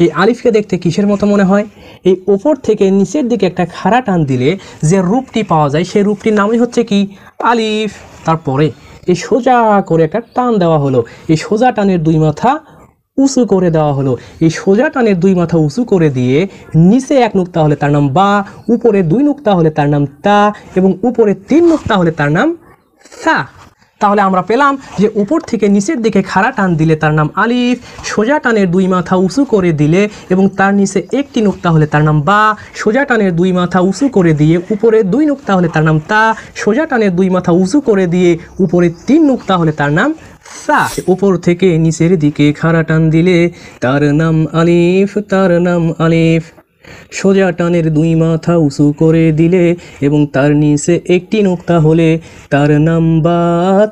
এই আলিফকে দেখতে কিসের মতো মনে হয়? এই ওপর থেকে নিচের দিকে একটা খাড়া টান দিলে যে রূপটি পাওয়া যায় সেই রূপটির নামই হচ্ছে কি? আলিফ। তারপরে এই সোজা করে একটা টান দেওয়া হলো, এই সোজা টানের দুই মাথা উঁচু করে দেওয়া হলো। এই সোজা টানের দুই মাথা উঁচু করে দিয়ে নিচে এক নুক্তা হলে তার নাম বা, উপরে দুই নুক্তা হলে তার নাম তা, এবং উপরে তিন নুক্তা হলে তার নাম সা। তাহলে আমরা পেলাম যে উপর থেকে নিচের দিকে খাড়া টান দিলে তার নাম আলিফ, সোজা টানের দুই মাথা উঁচু করে দিলে এবং তার নিচে একটি নুক্তা হলে তার নাম বা, সোজা টানের দুই মাথা উঁচু করে দিয়ে উপরে দুই নুক্তা হলে তার নাম তা, সোজা টানের দুই মাথা উঁচু করে দিয়ে উপরে তিন নুক্তা হলে তার নাম সা। উপর থেকে নিচের দিকে খাড়া টান দিলে তার নাম আলিফ, তার নাম আলিফ। সোজা টানের দুই মাথা উঁচু করে দিলে এবং তার নিচে একটি নুক্তা হলে তার নাম বা,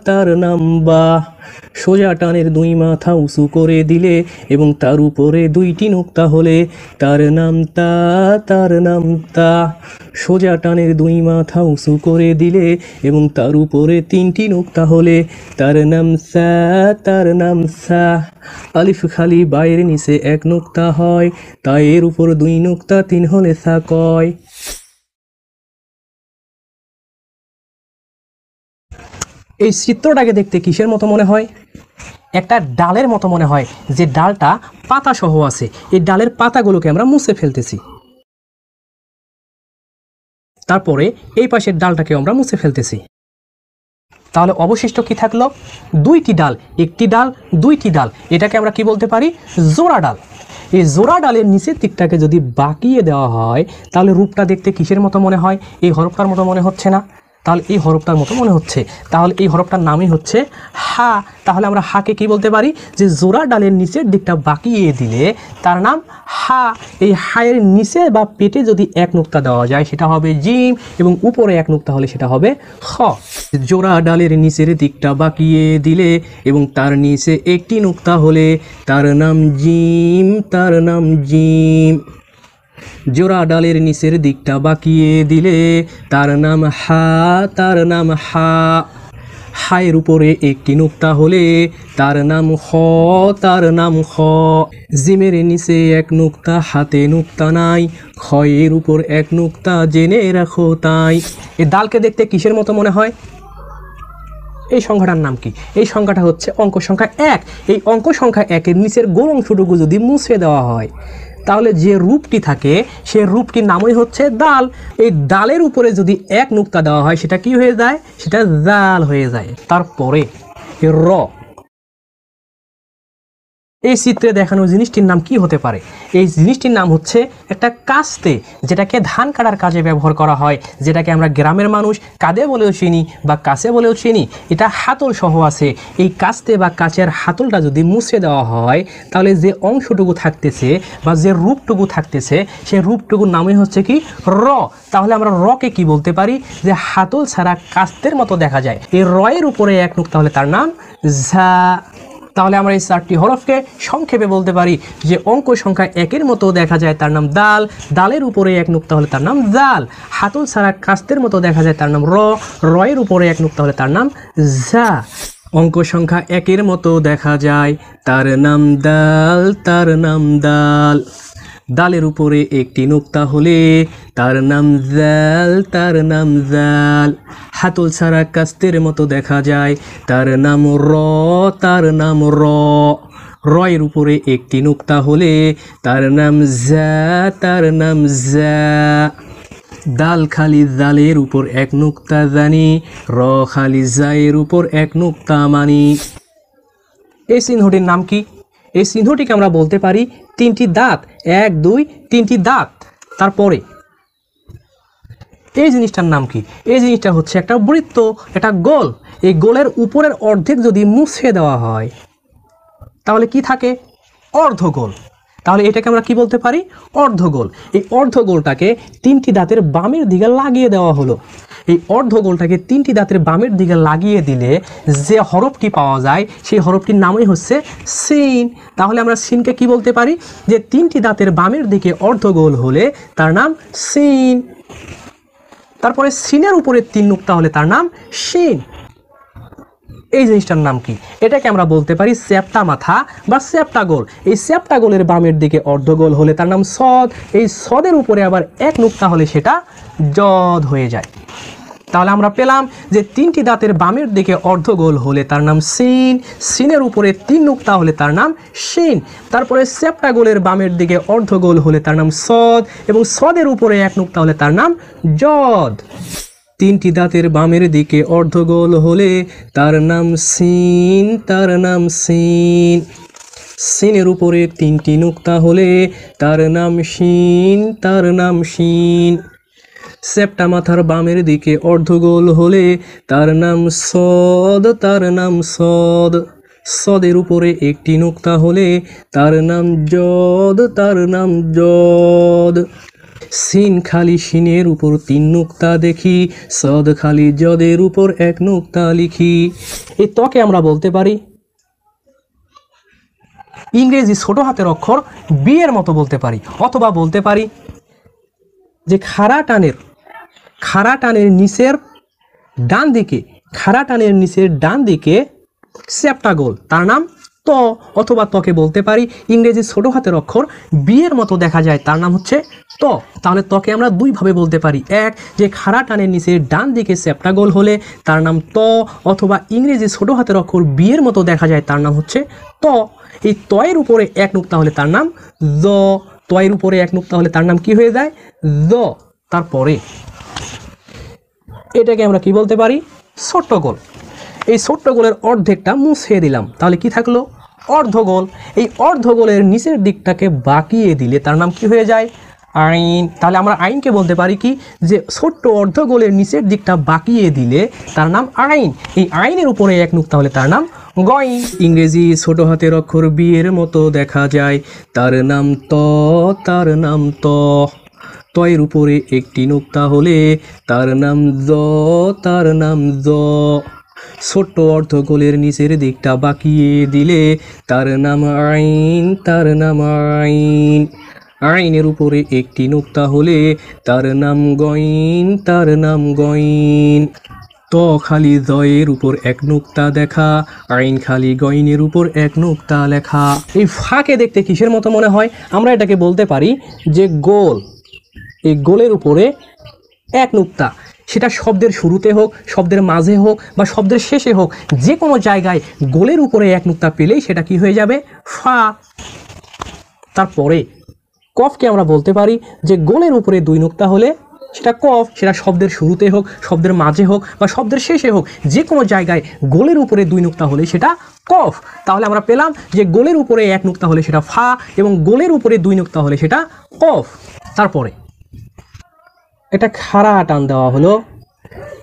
তার নাম বা। সোজা টানের দুই মাথা উঁচু করে দিলে এবং তার উপরে দুইটি নুক্তা হলে তার নাম তা, তার নাম তা। সোজা টানের দুই মাথা উঁচু করে দিলে এবং তার উপরে তিনটি নুক্তা হলে তার নাম সা, তার নাম সা। আলিফ খালি বাইরে নিচে এক নুক্তা হয়, তাই এর উপর দুই নুক্তা তিন হলে সা কয়। এই চিত্রটাকে দেখতে কিসের মতো মনে হয়? একটা ডালের মতো মনে হয়, যে ডালটা পাতা সহ আছে। এই ডালের পাতাগুলোকে আমরা মুছে ফেলতেছি। তারপরে এই পাশের ডালটাকে আমরা মুছে ফেলতেছি। তাহলে অবশিষ্ট কি থাকলো? দুইটি ডাল, একটি ডাল, দুইটি ডাল। এটাকে আমরা কি বলতে পারি? জোড়া ডাল। এই জোড়া ডালের নিচের দিকটাকে যদি বাঁকিয়ে দেওয়া হয় তাহলে রূপটা দেখতে কিসের মতো মনে হয়? এই হরফটার মতো মনে হচ্ছে না? তাহলে এই হরফটার মতো মনে হচ্ছে। তাহলে এই হরফটার নামই হচ্ছে হা। তাহলে আমরা হাকে কি বলতে পারি? যে জোড়া ডালের নিচের দিকটা বাঁকিয়ে দিলে তার নাম হা। এই হায়ের নিচে বা পেটে যদি এক নুক্তা দেওয়া যায় সেটা হবে জিম, এবং উপরে এক নুক্তা হলে সেটা হবে খ। জোড়া ডালের নিচের দিকটা বাঁকিয়ে দিলে এবং তার নিচে একটি নুক্তা হলে তার নাম জিম, তার নাম জিম। জোড়া ডালের নিচের দিকটা বাঁকিয়ে দিলে তার নাম হা, তার নাম হা। হায়ের উপরে একটি নুক্তা হলে তার নাম খ, তার নাম খ। জিমের নিচে এক নুক্তা, হাতে নুক্তা নাই, খয়ের উপর এক নুক্তা, জেনে রাখো তাই। এই ডালকে দেখতে কিসের মতো মনে হয়? এই সংখ্যাটার নাম কি? এই সংখ্যাটা হচ্ছে অঙ্ক সংখ্যা 1। এই অঙ্ক সংখ্যা 1-এর নিচের গোল অংশটুকু যদি মুছে দেওয়া হয় তাহলে যে রূপটি থাকে সেই রূপটির নামই হচ্ছে দাল। এই দালের উপরে যদি এক নুক্তা দেওয়া হয় সেটা কি হয়ে যায়? সেটা জাল হয়ে যায়। তারপরে র। এই চিত্রে দেখানো জিনিসটির নাম কি হতে পারে? এই জিনিসটির নাম হচ্ছে একটা কাস্তে, যেটাকে ধান কাটার কাজে ব্যবহার করা হয়, যেটাকে আমরা গ্রামের মানুষ কাঁদে বলেও চিনি বা কাছে বলেও চিনি। এটা হাতল সহ আছে। এই কাস্তে বা কাচের হাতলটা যদি মুছে দেওয়া হয় তাহলে যে অংশটুকু থাকতেছে বা যে রূপটুকু থাকতেছে সেই রূপটুকুর নামই হচ্ছে কি? র। তাহলে আমরা রকে কি বলতে পারি? যে হাতল ছাড়া কাস্তের মতো দেখা যায়। এই রয়ের উপরে এক নুক্তা হলে তার নাম ঝা। তাহলে আমরা এই 4টি হরফকে সংক্ষেপে বলতে পারি যে অঙ্ক সংখ্যা 1-এর মতো দেখা যায় তার নাম দাল, দালের উপরে এক নুক্তা হলে তার নাম জাল, হাতল ছাড়া কাস্তের মতো দেখা যায় তার নাম র, রয়ের উপরে এক নুক্তা হলে তার নাম ঝা। অঙ্ক সংখ্যা 1-এর মতো দেখা যায় তার নাম দাল, তার নাম দাল। দালের উপরে একটি নুক্তা হলে তার নাম জাল, তার নাম জাল। হাতল ছাড়া কাস্তের মতো দেখা যায় তার নাম র, তার নাম র। রয়ের উপরে একটি নুক্তা হলে তার নাম জা, তার নাম জা। দাল খালি জালের উপর এক নুক্তা জানি, র খালি জায়ের উপর এক নুক্তা মানি। এই চিহ্নটির নাম কি? এই চিহ্নটিকে আমরা বলতে পারি 3টি দাঁত। 1, 2, 3টি দাঁত। তারপরে এই জিনিসটার নাম কি? এই জিনিসটা হচ্ছে একটা বৃত্ত, একটা গোল। এই গোলের উপরের অর্ধেক যদি মুছে দেওয়া হয় তাহলে কি থাকে? অর্ধগোল। তাহলে এটাকে আমরা কি বলতে পারি? অর্ধগোল। এই অর্ধগোলটাকে 3টি দাঁতের বামের দিকে লাগিয়ে দেওয়া হলো। এই অর্ধগোলটাকে 3টি দাঁতের বামের দিকে লাগিয়ে দিলে যে হরফটি পাওয়া যায় সেই হরফটির নামই হচ্ছে সিন। তাহলে আমরা সিনকে কি বলতে পারি? যে 3টি দাঁতের বামের দিকে অর্ধগোল হলে তার নাম সিন। তারপরে সিনের উপরে 3 নুক্তা হলে তার নাম শিন। এই জিনিসটার নাম কি? এটাকে আমরা বলতে পারি চ্যাপ্টা মাথা বা চ্যাপ্টা গোল। এই চ্যাপ্টা গোলের বামের দিকে অর্ধগোল হলে তার নাম সদ, এই সদের উপরে আবার এক নুক্তা হলে সেটা জদ হয়ে যায়। তাহলে আমরা পেলাম যে তিনটি দাঁতের বামের দিকে অর্ধগোল হলে তার নাম সিন, সিনের উপরে তিন নুক্তা হলে তার নাম শিন। তারপরে চ্যাপ্টা গোলের বামের দিকে অর্ধগোল হলে তার নাম সদ এবং সদের উপরে এক নুক্তা হলে তার নাম জদ। তিনটি দাঁতের বামের দিকে অর্ধগোল হলে তার নাম সিন, তার নাম সিন। সিনের উপরে তিনটি নুক্তা হলে তার নাম শিন, তার নাম শিন। চ্যাপ্টা মাথার বামের দিকে অর্ধগোল হলে তার নাম সদ, তার নাম সদ। সদের উপরে একটি নুক্তা হলে তার নাম জদ, তার নাম জদ। সিন খালি শিনের উপর তিন নুক্তা দেখি, সদ খালি জদের উপর এক নুক্তা লিখি। এই তকে আমরা বলতে পারি ইংরেজি ছোট হাতের অক্ষর বি এর মতো বলতে পারি, অথবা বলতে পারি যে খাড়া টানের নিচের ডান দিকে, খাড়া টানের নিচের ডান দিকে চ্যাপ্টা গোল, তার নাম ত, অথবা তকে বলতে পারি ইংরেজি ছোট হাতের অক্ষর বি এর মতো দেখা যায়, তার নাম হচ্ছে ত। তাহলে তকে আমরা দুইভাবে বলতে পারি, এক যে খাড়া টানের নিচের ডান দিকে চ্যাপ্টা গোল হলে তার নাম ত, অথবা ইংরেজি ছোট হাতের অক্ষর বি এর মতো দেখা যায়, তার নাম হচ্ছে ত। এই তয়ের উপরে এক নুক্তা হলে তার নাম জ, তয়ের উপরে এক নুক্তা হলে তার নাম কি হয়ে যায়? জ। তারপরে এটাকে আমরা কি বলতে পারি? ছোট্ট গোল। এই ছোট্ট গোলের অর্ধেকটা মুছে দিলাম, তাহলে কি থাকলো? অর্ধগোল। এই অর্ধগোলের নিচের দিকটাকে বাঁকিয়ে দিলে তার নাম কি হয়ে যায়? আইন। তাহলে আমরা আইনকে বলতে পারি কি যে ছোট্ট অর্ধগোলের নিচের দিকটা বাঁকিয়ে দিলে তার নাম আইন। এই আইনের উপরে এক নুক্তা হলে তার নাম গইন। ইংরেজি ছোট হাতের অক্ষর বি এর মতো দেখা যায়, তার নাম ত, তার নাম ত। তয়ের উপরে একটি নুক্তা হলে তার নাম জ, তার নাম জ। ছোট্ট অর্ধগোলের নিচের দিকটা বাঁকিয়ে দিলে তার নাম আইন, তার নাম আইন। আইনের উপরে একটি নুক্তা হলে তার নাম গইন, তার নাম গইন। ত খালি জয়ের উপর এক নুক্তা দেখা, আইন খালি গইনের উপর এক নুক্তা লেখা। এই ফাঁকে দেখতে কিসের মতো মনে হয়? আমরা এটাকে বলতে পারি যে গোল। এই গোলের উপরে এক নুক্তা, সেটা শব্দের শুরুতে হোক, শব্দের মাঝে হোক বা শব্দের শেষে হোক, যে কোনো জায়গায় গোলের উপরে এক নুক্তা পেলেই সেটা কি হয়ে যাবে? ফা। তারপরে কফকে আমরা বলতে পারি যে গোলের উপরে দুই নুক্তা হলে সেটা কফ, সেটা শব্দের শুরুতে হোক, শব্দের মাঝে হোক বা শব্দের শেষে হোক, যে কোনো জায়গায় গোলের উপরে দুই নুক্তা হলে সেটা কফ। তাহলে আমরা পেলাম যে গোলের উপরে এক নুক্তা হলে সেটা ফা এবং গোলের উপরে দুই নুক্তা হলে সেটা কফ। তারপরে এটা খাড়া টান দেওয়া হলো,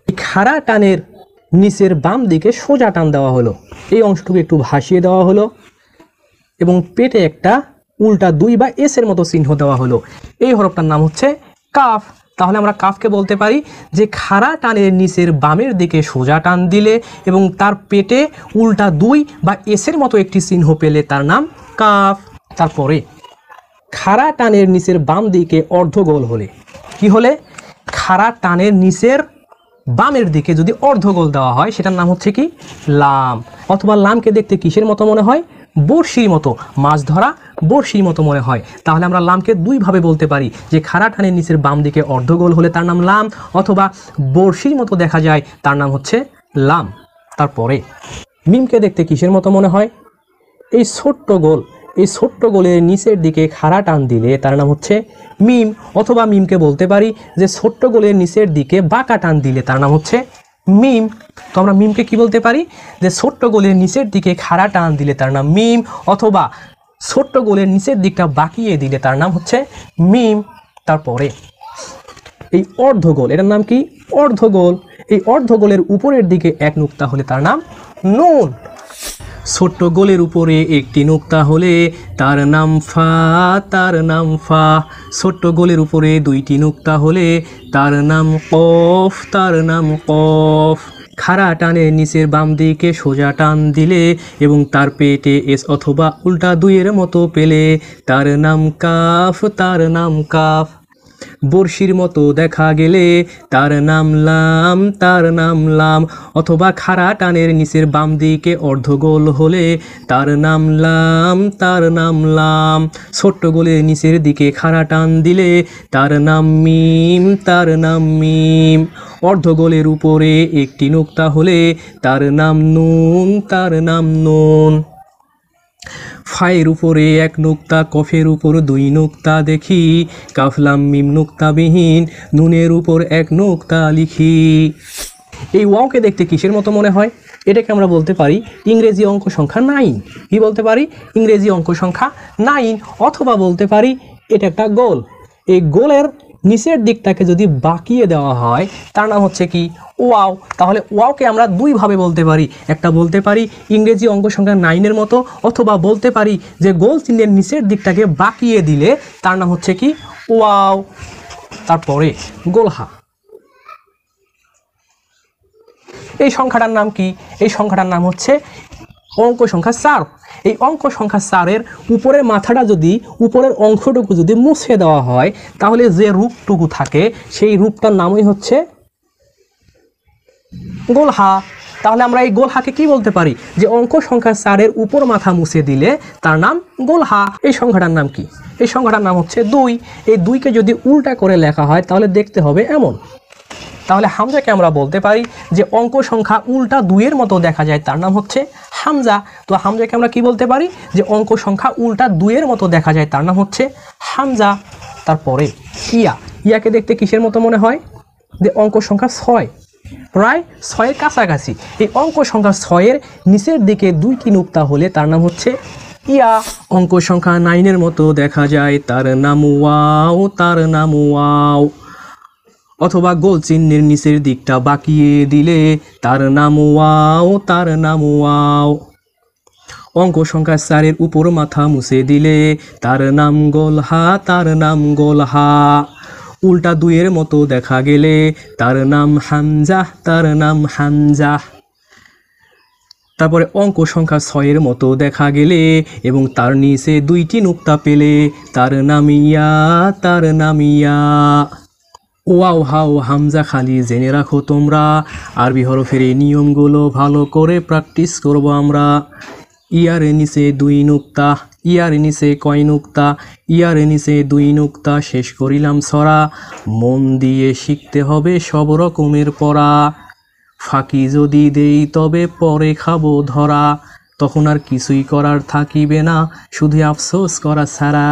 এই খাড়া টানের নিচের বাম দিকে সোজা টান দেওয়া হলো, এই অংশটুকু একটু ভাসিয়ে দেওয়া হলো এবং পেটে একটা উল্টা দুই বা এস এর মতো চিহ্ন দেওয়া হলো, এই হরফটার নাম হচ্ছে কাফ। তাহলে আমরা কাফকে বলতে পারি যে খাড়া টানের নিচের বামের দিকে সোজা টান দিলে এবং তার পেটে উল্টা দুই বা এসের মতো একটি চিহ্ন পেলে তার নাম কাফ। তারপরে খাড়া টানের নিচের বাম দিকে অর্ধগোল হলে কি হলে? খাড়া টানের নিচের বামের দিকে যদি অর্ধগোল দেওয়া হয় সেটার নাম হচ্ছে কি? লাম। অথবা লামকে দেখতে কিসের মতো মনে হয়? বড়শির মতো, মাছ ধরা বড়শির মতো মনে হয়। তাহলে আমরা লামকে দুইভাবে বলতে পারি যে খাড়া টানের নিচের বাম দিকে অর্ধগোল হলে তার নাম লাম, অথবা বড়শির মতো দেখা যায় তার নাম হচ্ছে লাম। তারপরে মিমকে দেখতে কিসের মতো মনে হয়? এই ছোট্ট গোল, এই ছোট্ট গোলের নিচের দিকে খাড়া টান দিলে তার নাম হচ্ছে মিম, অথবা মিমকে বলতে পারি যে ছোট্ট গোলের নিচের দিকে বাঁকা টান দিলে তার নাম হচ্ছে মিম। তো আমরা মিমকে কি বলতে পারি? যে ছোট্ট গোলের নিচের দিকে খাড়া টান দিলে তার নাম মিম, অথবা ছোট্ট গোলের নিচের দিকটা বাঁকিয়ে দিলে তার নাম হচ্ছে মিম। তারপরে এই অর্ধগোল, এটার নাম কি? অর্ধগোল। এই অর্ধগোলের উপরের দিকে এক নুক্তা হলে তার নাম নুন। ছোট্ট গোলের উপরে একটি নুক্তা হলে তার নাম ফা, তার নাম ফা। ছোট্ট গোলের উপরে দুইটি নুক্তা হলে তার নাম কফ, তার নাম কফ। খাড়া টানের নিচের বাম দিকে সোজা টান দিলে এবং তার পেটে এস অথবা উল্টা দুইয়ের মতো পেলে তার নাম কাফ, তার নাম কাফ। বর্ষির মতো দেখা গেলে তার নাম লাম, তার নাম লাম। অথবা খাড়া টানের নিচের বাম দিকে অর্ধগোল হলে তার নাম লাম, তার নাম লাম। ছোট্ট গোলের নিচের দিকে খাড়া টান দিলে তার নাম মিম, তার নাম মিম। অর্ধগোলের উপরে একটি নুক্তা হলে তার নাম নুন, তার নাম নুন। ফায়ের উপরে এক নুক্তা, কফের উপর দুই নুক্তা দেখি, কাফ লাম মিম নুক্তাবিহীন নুনের উপর এক নুক্তা লিখি। এই ওয়াওকে দেখতে কিসের মতো মনে হয়? এটাকে আমরা বলতে পারি ইংরেজি অঙ্ক সংখ্যা 9। কি বলতে পারি? ইংরেজি অঙ্ক সংখ্যা 9। অথবা বলতে পারি এটা একটা গোল। এই গোলের নিচের দিকটাকে যদি বাঁকিয়ে দেওয়া হয় তার নাম হচ্ছে কি? ওয়াও। তাহলে ওয়াওকে আমরা দুইভাবে বলতে পারি। একটা বলতে পারি ইংরেজি অঙ্ক সংখ্যা 9-এর মতো, অথবা বলতে পারি যে গোল চিহ্নের নিচের দিকটাকে বাঁকিয়ে দিলে তার নাম হচ্ছে কি? ওয়াও। তারপরে গোলহা। এই সংখ্যাটার নাম কি? এই সংখ্যাটার নাম হচ্ছে অঙ্ক সংখ্যা 4। এই অঙ্ক সংখ্যা 4-এর উপরের মাথাটা যদি, উপরের অংশটুকু যদি মুছে দেওয়া হয় তাহলে যে রূপটুকু থাকে সেই রূপটার নামই হচ্ছে গোলহা। তাহলে আমরা এই গোলহাকে কি বলতে পারি? যে অঙ্ক সংখ্যা 4-এর উপর মাথা মুছে দিলে তার নাম গোলহা। এই সংখ্যাটার নাম কি? এই সংখ্যাটার নাম হচ্ছে 2। এই 2কে যদি উল্টা করে লেখা হয় তাহলে দেখতে হবে এমন। তাহলে হামজাকে আমরা বলতে পারি যে অঙ্ক সংখ্যা উল্টা 2-এর মতো দেখা যায় তার নাম হচ্ছে হামজা। তো হামজাকে আমরা কি বলতে পারি? যে অঙ্ক সংখ্যা উল্টা 2-এর মতো দেখা যায় তার নাম হচ্ছে হামজা। তারপরে ইয়া। ইয়াকে দেখতে কিসের মতো মনে হয়? যে অঙ্ক সংখ্যা 6, প্রায় 6-এর কাছাকাছি। এই অঙ্ক সংখ্যা 6-এর নিচের দিকে 2টি নুক্তা হলে তার নাম হচ্ছে ইয়া। অঙ্ক সংখ্যা 9-এর মতো দেখা যায় তার নাম ওয়াও, তার নাম ওয়াও। অথবা গোল চিহ্নের নিচের দিকটা বাঁকিয়ে দিলে তার নাম ওয়াও, তার নাম ওয়াও। অঙ্ক সংখ্যা 4-এর উপর মাথা মুছে দিলে তার নাম গোলহা, তার নাম গোলহা। উল্টা 2-এর মতো দেখা গেলে তার নাম হামজা, তার নাম হামজা। তারপরে অঙ্ক সংখ্যা 6-এর মতো দেখা গেলে এবং তার নিচে 2টি নুক্তা পেলে তার নাম ইয়া, তার নাম ইয়া। ওয়াও হাও হামজা খালি জেনে রাখো তোমরা, আরবি হরফের এই নিয়মগুলো ভালো করে প্র্যাকটিস করব আমরা। ইয়ার নিচে 2 নুক্তা, ইয়ার নিচে কয় নুক্তা? ইয়ার নিচে 2 নুক্তা। শেষ করিলাম ছড়া, মন দিয়ে শিখতে হবে সব রকমের পড়া। ফাঁকি যদি দেই তবে পরে খাবো ধরা, তখন আর কিছুই করার থাকিবে না, শুধু আফসোস করা ছাড়া।